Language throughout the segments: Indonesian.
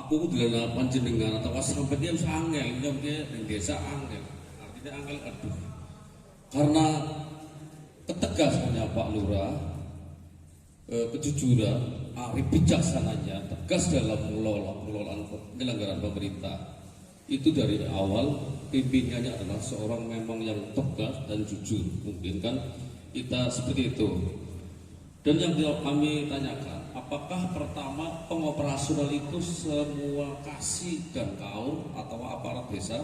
aku dilana panjenengan atau sampai dia bisa angel, dia di desa angel, artinya angel aduh. Karena ketegasannya Pak Lurah, kejujuran, arif bijaksananya, tegas dalam pengelolaan penyelenggaraan pemerintah. Itu dari awal pimpinannya adalah seorang memang yang tegas dan jujur. Mungkin kan kita seperti itu. Dan yang kami tanyakan, apakah pertama pengoperasional itu semua kasih dan kaum atau aparat desa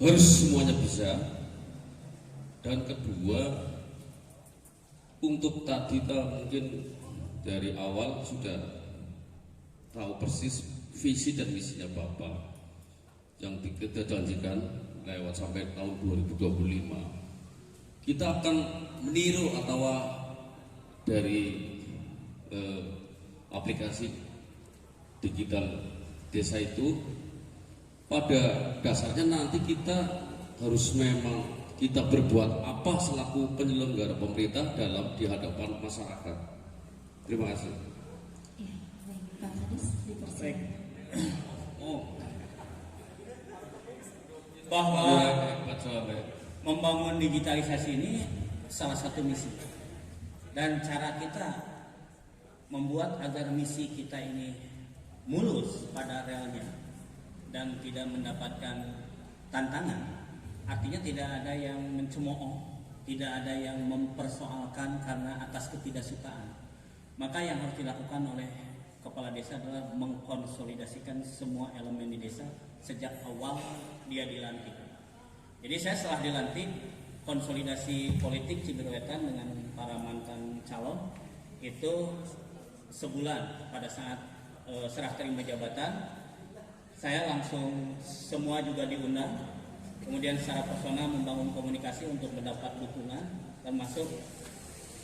harus semuanya bisa? Dan kedua, untuk tadi mungkin dari awal sudah tahu persis visi dan misinya Bapak yang kita janjikan lewat sampai tahun 2025. Kita akan meniru atau dari aplikasi digital desa itu, pada dasarnya nanti kita harus memang kita berbuat apa selaku penyelenggara pemerintah dalam di hadapan masyarakat. Terima kasih. Ya, baik, Pak Kadis, dipersilakan. Bahwa membangun digitalisasi ini salah satu misi, dan cara kita membuat agar misi kita ini mulus pada realnya dan tidak mendapatkan tantangan. Artinya tidak ada yang mencemooh, tidak ada yang mempersoalkan karena atas ketidaksukaan. Maka yang harus dilakukan oleh kepala desa adalah mengkonsolidasikan semua elemen di desa sejak awal dia dilantik. Jadi saya setelah dilantik, konsolidasi politik Ciberwetan dengan para mantan calon itu sebulan pada saat serah terima jabatan, saya langsung semua juga diundang, kemudian secara personal membangun komunikasi untuk mendapat dukungan, termasuk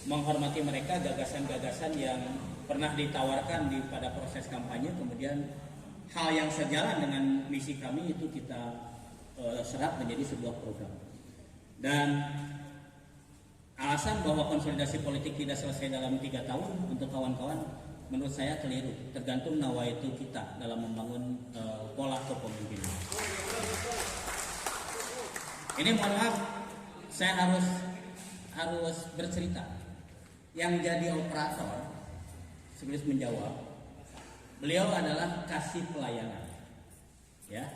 menghormati mereka gagasan-gagasan yang pernah ditawarkan pada proses kampanye, kemudian hal yang sejalan dengan misi kami itu kita serap menjadi sebuah program. Dan alasan bahwa konsolidasi politik tidak selesai dalam 3 tahun untuk kawan-kawan menurut saya keliru, tergantung nawaitu kita dalam membangun pola kepemimpinan. Ini mohon maaf, saya harus bercerita. Yang jadi operator sebelum menjawab, beliau adalah kasih pelayanan, ya.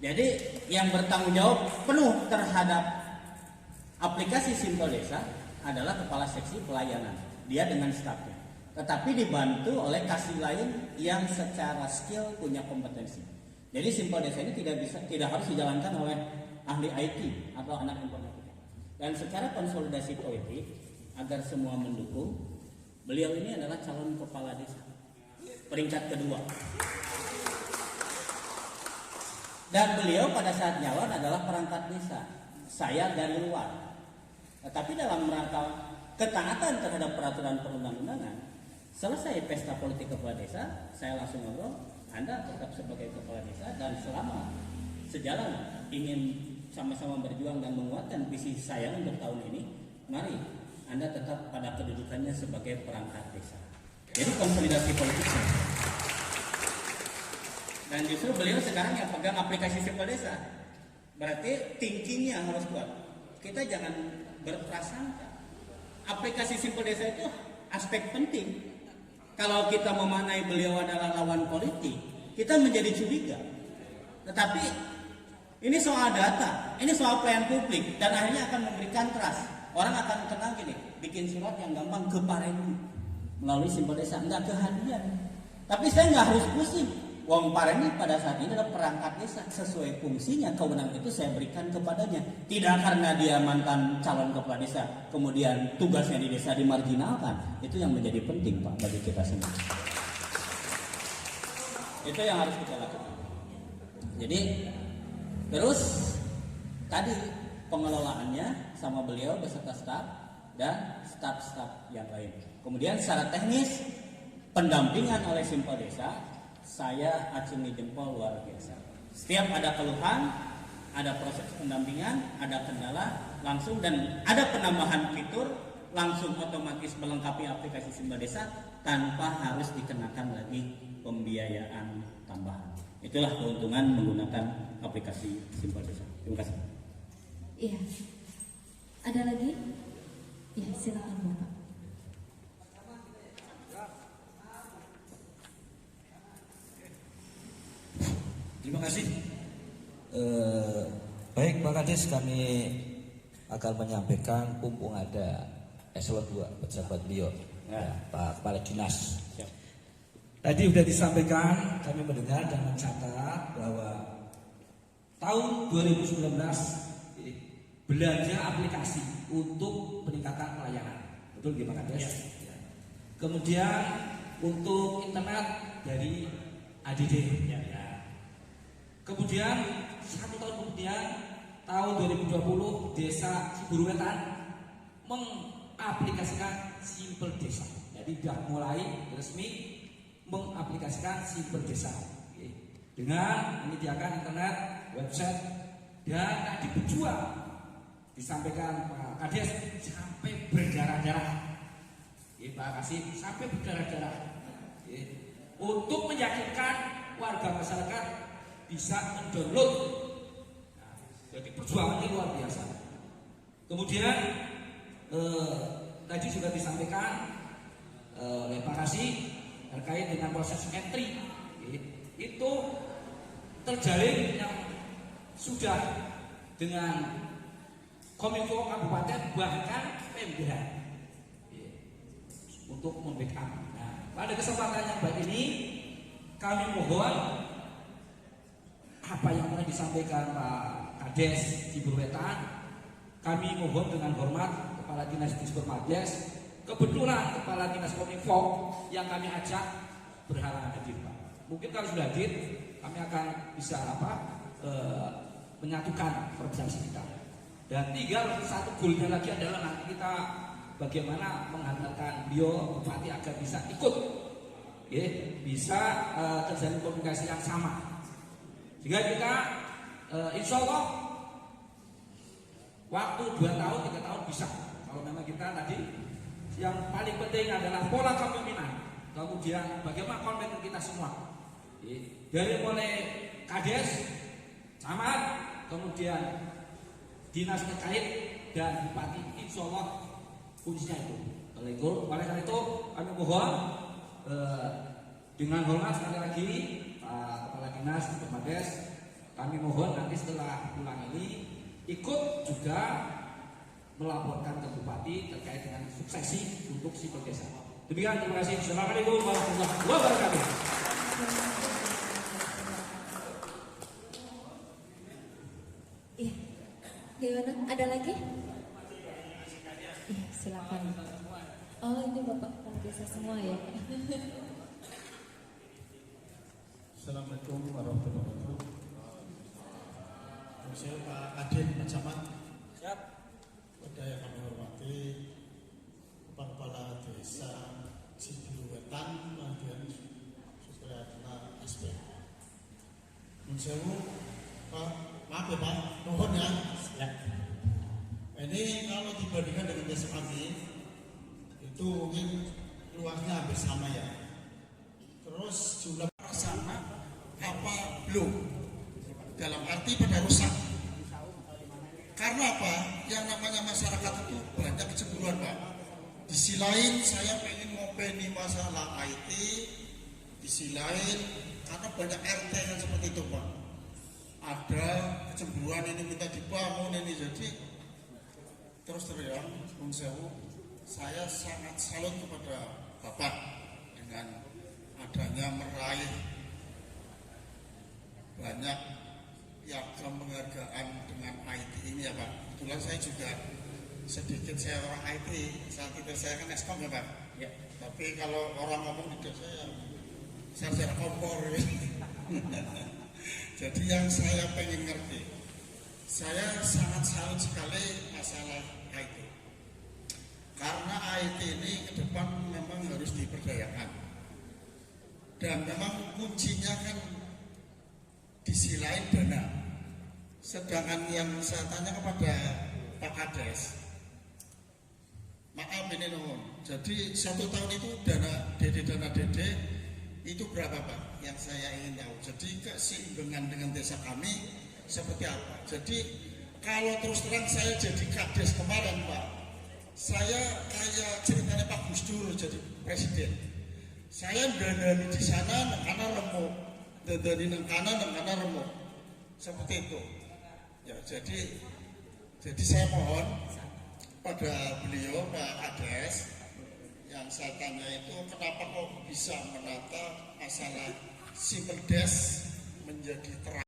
Jadi yang bertanggung jawab penuh terhadap aplikasi Simpel Desa adalah kepala seksi pelayanan, dia dengan stafnya. Tetapi dibantu oleh kasih lain yang secara skill punya kompetensi. Jadi Simpel Desa ini tidak harus dijalankan oleh ahli IT atau anak informatika. Dan secara konsolidasi politik agar semua mendukung, beliau ini adalah calon kepala desa peringkat kedua. Dan beliau pada saat nyalon adalah perangkat desa, saya dari luar. Tetapi dalam rangka ketaatan terhadap peraturan perundang-undangan, selesai pesta politik kepala desa, saya langsung ngobrol, Anda tetap sebagai kepala desa dan selama sejalan ingin sama-sama berjuang dan menguatkan visi saya untuk tahun ini, mari Anda tetap pada kedudukannya sebagai perangkat desa. Jadi konsolidasi politik. Dan justru beliau sekarang yang pegang aplikasi Simpel Desa. Berarti thinkingnya harus kuat. Kita jangan berprasangka. Aplikasi Simpel Desa itu aspek penting. Kalau kita memaknai beliau adalah lawan politik, kita menjadi curiga. Tetapi ini soal data, ini soal pelayanan publik, dan akhirnya akan memberikan trust. Orang akan kenal gini, bikin surat yang gampang ke Pareni melalui Simpel Desa, enggak ke hadian. Tapi saya nggak harus pusing. Wong Pareni pada saat ini adalah perangkat desa, sesuai fungsinya, kewenangan itu saya berikan kepadanya. Tidak karena dia mantan calon kepala desa, kemudian tugasnya di desa dimarginalkan. Itu yang menjadi penting Pak bagi kita semua. Itu yang harus kita lakukan. Jadi terus tadi pengelolaannya sama beliau beserta staf dan staf-staf yang lain. Kemudian secara teknis pendampingan oleh Simpel Desa, saya acungi jempol luar biasa. Setiap ada keluhan, ada proses pendampingan, ada kendala langsung, dan ada penambahan fitur langsung otomatis melengkapi aplikasi Simpel Desa tanpa harus dikenakan lagi pembiayaan tambahan. Itulah keuntungan menggunakan aplikasi Simpel Desa. Terima kasih. Iya. Ada lagi? Ya, silakan Bapak. Terima kasih. Baik Pak Kades, kami akan menyampaikan mumpung ada eselon 2 pejabat beliau, ya, Pak Kepala Dinas. Siap. Tadi sudah disampaikan, kami mendengar dan mencatat bahwa tahun 2019 belanja aplikasi untuk peningkatan pelayanan. Betul nggih Pak Kades? Ya. Kemudian untuk internet dari ADD. Ya. Kemudian 1 tahun kemudian tahun 2020 Desa Ciburuwetan mengaplikasikan Simpel Desa. Jadi sudah mulai resmi mengaplikasikan Simpel Desa dengan menyediakan internet, website, dan tadi berjuang disampaikan Pak Kades sampai berdarah-darah. Pak Kasih sampai berdarah-darah untuk meyakinkan warga masyarakat bisa mendownload. Nah, jadi perjuangannya luar biasa. Kemudian tadi juga disampaikan oleh Pak Kasih terkait dengan proses entry itu terjalin yang sudah dengan Kominfo Kabupaten bahkan Pemda untuk membackup. Nah, pada kesempatan yang baik ini kami mohon apa yang telah disampaikan Pak Kades Ciburuwetan, kami mohon dengan hormat Kepala Dinas Disperindes, kebetulan Kepala Dinas Kominfo yang kami ajak berhalangan hadir Pak. Mungkin kalau sudah hadir, kami akan bisa menyatukan koordinasi kita. Dan tinggal satu goalnya lagi adalah nanti kita bagaimana menghantarkan beliau Bupati agar bisa ikut, bisa terjalin komunikasi yang sama. Sehingga kita insya Allah waktu 2 tahun, 3 tahun bisa. Kalau memang kita tadi yang paling penting adalah pola kepemimpinan, kemudian bagaimana komitmen kita semua. Dari mulai Kades, camat, kemudian dinas terkait dan bupati, insya Allah kuncinya itu. Oleh karena itu kami mohon dengan hormat sekali lagi Pak Kepala Dinas Disperindes, kami mohon nanti setelah pulang ini ikut juga melaporkan ke bupati terkait dengan suksesi untuk Simpel Desa. Demikian, terima kasih. Assalamualaikum warahmatullahi wabarakatuh. Iya. Gimana? Ada lagi? Iya, silakan. Oh, ini Bapak Kepala Desa semua ya. Assalamualaikum warahmatullahi wabarakatuh. Saya Pak Kadin, Pak Camat. Siap. Pada yang kami hormati Kepala Desa Ciburuwetan, kemudian Supriyatna Aspek. Mensewu, Pak, maaf ya Pak, mohon ya. Ini kalau dibandingkan dengan desa kami, itu mungkin luasnya hampir sama ya. Terus jumlah sama apa belum? Dalam arti pada rusak. Karena apa? Yang namanya masyarakat itu banyak kecemburuan Pak. Di sisi lain saya pengen ngopeni masalah IT, di sisi lain karena banyak RT yang seperti itu Pak. Ada kecemburuan ini minta dibangun ini, jadi terus terang saya sangat salut kepada Bapak dengan adanya meraih banyak piagam penghargaan dengan IT ini ya Pak. Kebetulan saya juga sedikit saya orang IT, saat itu saya kan Eskom ya Pak. Ya. Tapi kalau orang ngomong tidak saya sarjana kompor. Jadi yang saya pengen ngerti, saya sangat salut sekali masalah IT. Karena IT ini ke depan memang harus diberdayakan. Dan memang kuncinya kan di sisi lain dana. Sedangkan yang saya tanya kepada Pak Kades, maaf ini nuwun. Jadi 1 tahun itu dana DD Itu berapa Pak? Yang saya ingin tahu. Jadi keseimbangan dengan desa kami seperti apa? Jadi kalau terus terang saya jadi kades kemarin Pak, saya kayak ceritanya Pak Gus Dur jadi presiden. Saya dandani di sana karena remuk, dandani nang kanan karena remuk, seperti itu. Ya jadi saya mohon pada beliau Pak Kades, yang saya tanya itu kenapa kok bisa menata masalah Simple Des menjadi terang.